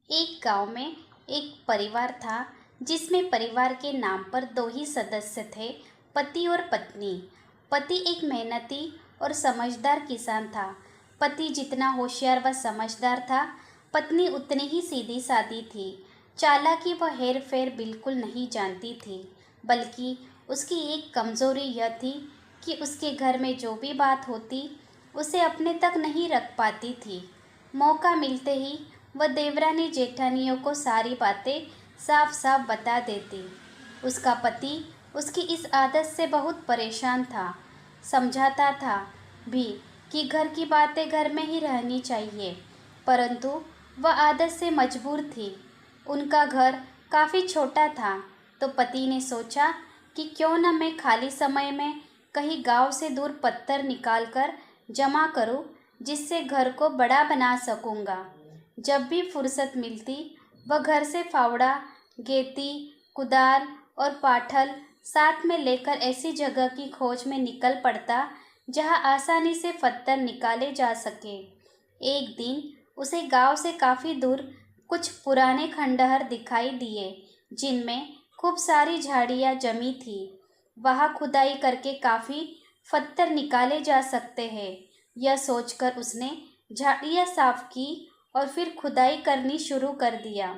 एक गांव में एक परिवार था जिसमें परिवार के नाम पर दो ही सदस्य थे, पति और पत्नी। पति एक मेहनती और समझदार किसान था। पति जितना होशियार व समझदार था, पत्नी उतनी ही सीधी सादी थी। चालाकी व हेर फेर बिल्कुल नहीं जानती थी, बल्कि उसकी एक कमज़ोरी यह थी कि उसके घर में जो भी बात होती उसे अपने तक नहीं रख पाती थी। मौका मिलते ही वह देवरानी जेठानियों को सारी बातें साफ साफ बता देती। उसका पति उसकी इस आदत से बहुत परेशान था। समझाता था भी कि घर की बातें घर में ही रहनी चाहिए, परंतु वह आदत से मजबूर थी। उनका घर काफ़ी छोटा था, तो पति ने सोचा कि क्यों न मैं खाली समय में कहीं गांव से दूर पत्थर निकालकर जमा करूं, जिससे घर को बड़ा बना सकूंगा। जब भी फुर्सत मिलती वह घर से फावड़ा, गेती, कुदाल और पाठल साथ में लेकर ऐसी जगह की खोज में निकल पड़ता जहां आसानी से पत्थर निकाले जा सके। एक दिन उसे गांव से काफ़ी दूर कुछ पुराने खंडहर दिखाई दिए, जिनमें खूब सारी झाड़ियां जमी थी। वहां खुदाई करके काफ़ी पत्थर निकाले जा सकते हैं। यह सोचकर उसने झाड़ियां साफ की और फिर खुदाई करनी शुरू कर दिया।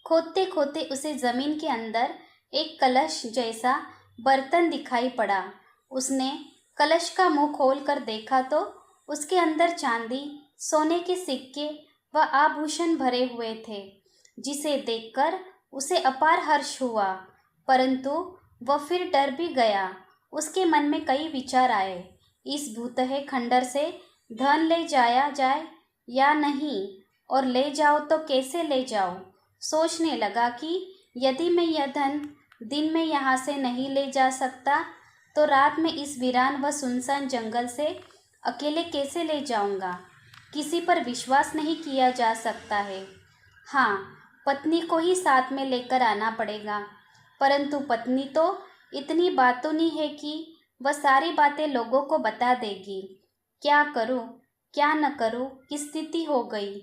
खोदते खोदते उसे जमीन के अंदर एक कलश जैसा बर्तन दिखाई पड़ा। उसने कलश का मुंह खोल कर देखा तो उसके अंदर चांदी, सोने के सिक्के व आभूषण भरे हुए थे, जिसे देखकर उसे अपार हर्ष हुआ। परंतु वह फिर डर भी गया। उसके मन में कई विचार आए। इस भूतहे खंडर से धन ले जाया जाए या नहीं, और ले जाओ तो कैसे ले जाओ। सोचने लगा कि यदि मैं यह धन दिन में यहाँ से नहीं ले जा सकता, तो रात में इस वीरान व सुनसान जंगल से अकेले कैसे ले जाऊंगा। किसी पर विश्वास नहीं किया जा सकता है। हाँ, पत्नी को ही साथ में लेकर आना पड़ेगा, परंतु पत्नी तो इतनी बातूनी है कि वह सारी बातें लोगों को बता देगी। क्या करूं, क्या न करूं की स्थिति हो गई।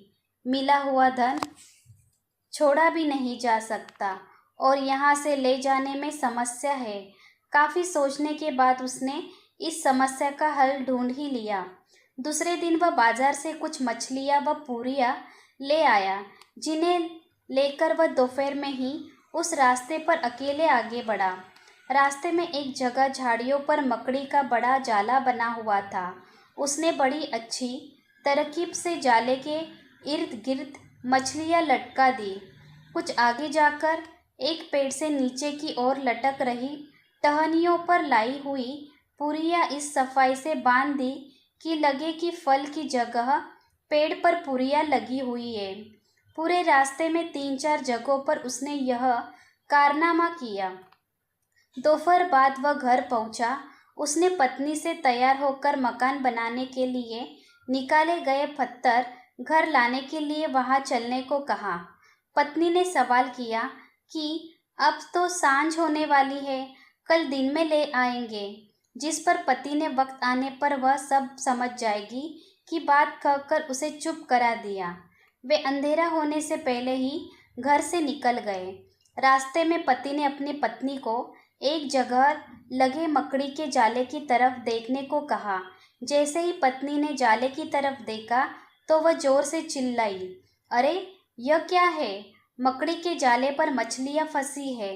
मिला हुआ धन छोड़ा भी नहीं जा सकता और यहाँ से ले जाने में समस्या है। काफ़ी सोचने के बाद उसने इस समस्या का हल ढूंढ ही लिया। दूसरे दिन वह बाजार से कुछ मछलियाँ व पूरियाँ ले आया, जिन्हें लेकर वह दोपहर में ही उस रास्ते पर अकेले आगे बढ़ा। रास्ते में एक जगह झाड़ियों पर मकड़ी का बड़ा जाला बना हुआ था। उसने बड़ी अच्छी तरकीब से जाले के इर्द गिर्द मछलियाँ लटका दी। कुछ आगे जाकर एक पेड़ से नीचे की ओर लटक रही टहनियों पर लाई हुई पुरियाँ इस सफाई से बांध दी कि लगे कि फल की जगह पेड़ पर पुरियाँ लगी हुई है। पूरे रास्ते में 3-4 जगहों पर उसने यह कारनामा किया। दोपहर बाद वह घर पहुंचा। उसने पत्नी से तैयार होकर मकान बनाने के लिए निकाले गए पत्थर घर लाने के लिए वहां चलने को कहा। पत्नी ने सवाल किया कि अब तो सांझ होने वाली है, कल दिन में ले आएंगे। जिस पर पति ने वक्त आने पर वह सब समझ जाएगी कि बात कहकर उसे चुप करा दिया। वे अंधेरा होने से पहले ही घर से निकल गए। रास्ते में पति ने अपनी पत्नी को एक जगह लगे मकड़ी के जाले की तरफ देखने को कहा। जैसे ही पत्नी ने जाले की तरफ देखा तो वह जोर से चिल्लाई, अरे यह क्या है? मकड़ी के जाले पर मछलियाँ फंसी है।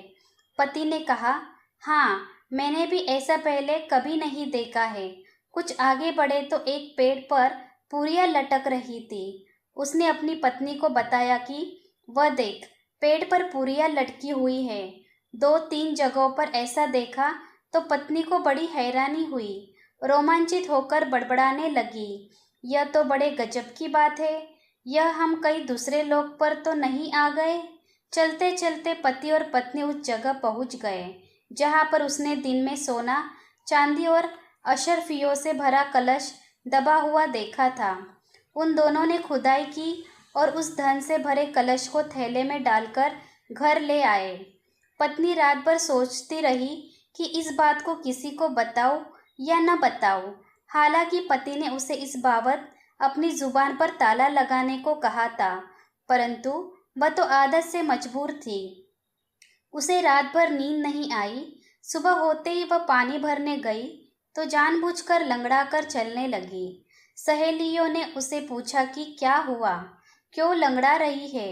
पति ने कहा, हाँ, मैंने भी ऐसा पहले कभी नहीं देखा है। कुछ आगे बढ़े तो एक पेड़ पर पूरियाँ लटक रही थी। उसने अपनी पत्नी को बताया कि वह देख, पेड़ पर पूरियाँ लटकी हुई है। 2-3 जगहों पर ऐसा देखा तो पत्नी को बड़ी हैरानी हुई। रोमांचित होकर बड़बड़ाने लगी, यह तो बड़े गजब की बात है। यह हम कई दूसरे लोग पर तो नहीं आ गए। चलते चलते पति और पत्नी उस जगह पहुंच गए जहां पर उसने दिन में सोना, चांदी और अशर्फियों से भरा कलश दबा हुआ देखा था। उन दोनों ने खुदाई की और उस धन से भरे कलश को थैले में डालकर घर ले आए। पत्नी रात भर सोचती रही कि इस बात को किसी को बताऊं या न बताऊं। हालांकि पति ने उसे इस बाबत अपनी जुबान पर ताला लगाने को कहा था, परंतु वह तो आदत से मजबूर थी। उसे रात भर नींद नहीं आई। सुबह होते ही वह पानी भरने गई तो जानबूझकर लंगड़ाकर चलने लगी। सहेलियों ने उसे पूछा कि क्या हुआ, क्यों लंगड़ा रही है?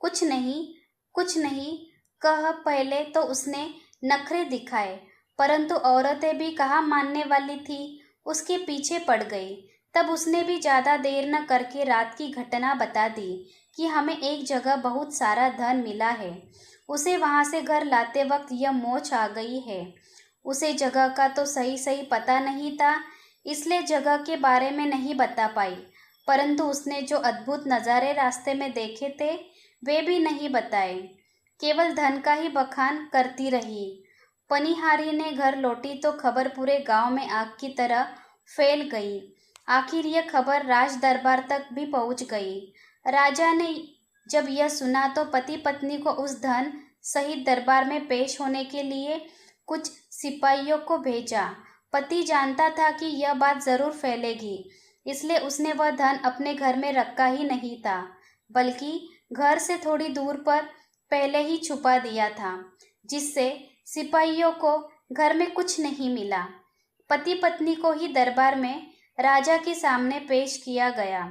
कुछ नहीं, कुछ नहीं कह पहले तो उसने नखरे दिखाए, परंतु औरतें भी कहाँ मानने वाली थी, उसके पीछे पड़ गई। तब उसने भी ज़्यादा देर न करके रात की घटना बता दी कि हमें एक जगह बहुत सारा धन मिला है। उसे वहाँ से घर लाते वक्त यह मोच आ गई है। उसे जगह का तो सही सही पता नहीं था, इसलिए जगह के बारे में नहीं बता पाई, परंतु उसने जो अद्भुत नज़ारे रास्ते में देखे थे वे भी नहीं बताए। केवल धन का ही बखान करती रही। पनिहारी ने घर लौटी तो खबर पूरे गांव में आग की तरह फैल गई। आखिर यह खबर राज दरबार तक भी पहुंच गई। राजा ने जब यह सुना तो पति पत्नी को उस धन सहित दरबार में पेश होने के लिए कुछ सिपाहियों को भेजा। पति जानता था कि यह बात जरूर फैलेगी, इसलिए उसने वह धन अपने घर में रखा ही नहीं था, बल्कि घर से थोड़ी दूर पर पहले ही छुपा दिया था, जिससे सिपाहियों को घर में कुछ नहीं मिला। पति पत्नी को ही दरबार में राजा के सामने पेश किया गया।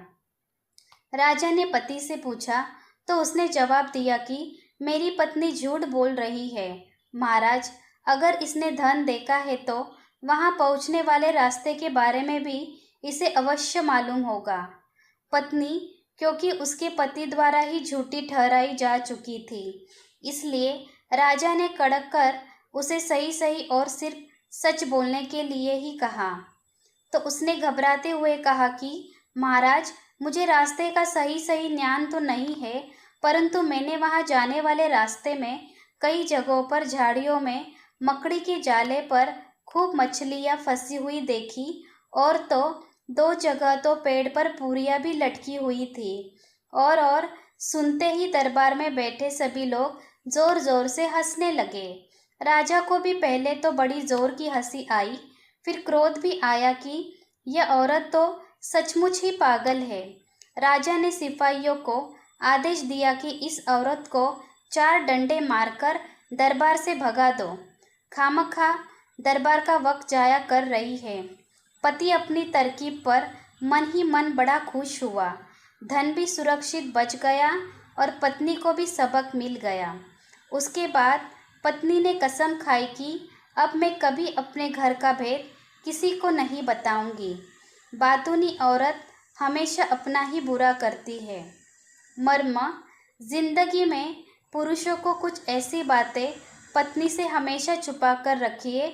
राजा ने पति से पूछा तो उसने जवाब दिया कि मेरी पत्नी झूठ बोल रही है। महाराज, अगर इसने धन देखा है तो वहां पहुंचने वाले रास्ते के बारे में भी इसे अवश्य मालूम होगा। पत्नी, क्योंकि उसके पति द्वारा ही झूठी ठहराई जा चुकी थी, इसलिए राजा ने कड़क कर उसे सही सही और सिर्फ सच बोलने के लिए ही कहा। तो उसने घबराते हुए कहा कि महाराज, मुझे रास्ते का सही सही ज्ञान तो नहीं है, परंतु मैंने वहां जाने वाले रास्ते में कई जगहों पर झाड़ियों में मकड़ी के जाले पर खूब मछलियां फंसी हुई देखी, और तो 2 जगह तो पेड़ पर पूरियां भी लटकी हुई थी। और सुनते ही दरबार में बैठे सभी लोग जोर जोर से हंसने लगे। राजा को भी पहले तो बड़ी जोर की हंसी आई, फिर क्रोध भी आया कि यह औरत तो सचमुच ही पागल है। राजा ने सिपाहियों को आदेश दिया कि इस औरत को 4 डंडे मारकर दरबार से भगा दो। खामखा दरबार का वक्त जाया कर रही है। पति अपनी तरकीब पर मन ही मन बड़ा खुश हुआ। धन भी सुरक्षित बच गया और पत्नी को भी सबक मिल गया। उसके बाद पत्नी ने कसम खाई कि अब मैं कभी अपने घर का भेद किसी को नहीं बताऊंगी। बातूनी औरत हमेशा अपना ही बुरा करती है। मर्म, जिंदगी में पुरुषों को कुछ ऐसी बातें पत्नी से हमेशा छुपा कर रखिए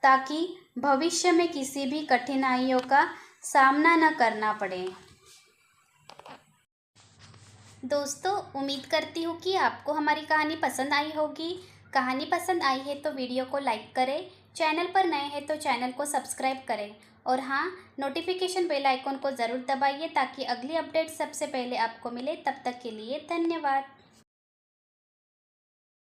ताकि भविष्य में किसी भी कठिनाइयों का सामना न करना पड़े। दोस्तों, उम्मीद करती हूँ कि आपको हमारी कहानी पसंद आई होगी। कहानी पसंद आई है तो वीडियो को लाइक करें, चैनल पर नए हैं तो चैनल को सब्सक्राइब करें, और हाँ, नोटिफिकेशन बेल आइकन को ज़रूर दबाइए ताकि अगली अपडेट सबसे पहले आपको मिले। तब तक के लिए धन्यवाद।